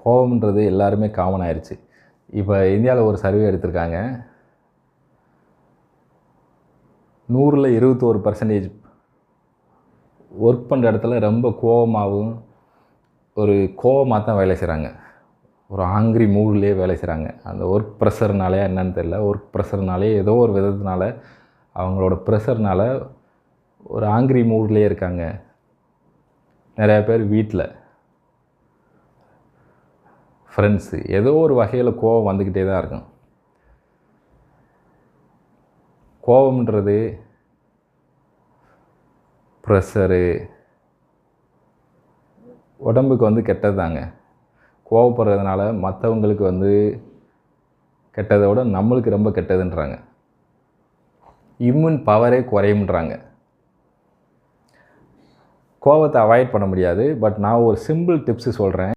கோவம்ன்றது எல்லாருமே காமன் ஆயிடுச்சு. இப்போ இந்தியாவில் ஒரு சர்வே எடுத்திருக்காங்க. 100ல் 21% ஒர்க் பண்ணுற இடத்துல ரொம்ப கோவமாகவும் ஒரு கோவமாக தான் வேலை செய்கிறாங்க. ஒரு ஆங்க்ரி மூட்லேயே வேலை செய்கிறாங்க. அந்த ஒர்க் ப்ரெஷர்னாலே என்னன்னு தெரியல. ஒர்க் ப்ரெஷர்னாலே ஏதோ ஒரு விதத்தினால அவங்களோட ப்ரெஷர்னால் ஒரு ஆங்க்ரி மூட்லேயே இருக்காங்க. நிறையா பேர் வீட்டில் ஃப்ரெண்ட்ஸு ஏதோ ஒரு வகையில் கோவம் வந்துக்கிட்டே தான் இருக்கும். கோவம்ன்றது ப்ரெஷரு உடம்புக்கு கெட்டது தாங்க. கோவப்படுறதுனால மற்றவங்களுக்கு கெட்டதை விட நம்மளுக்கு ரொம்ப கெட்டதுன்றாங்க. இம்யூன் பவரே குறையும்ன்றாங்க. கோவத்தை அவாய்ட் பண்ண முடியாது. பட் நான் ஒரு சிம்பிள் டிப்ஸு சொல்கிறேன்.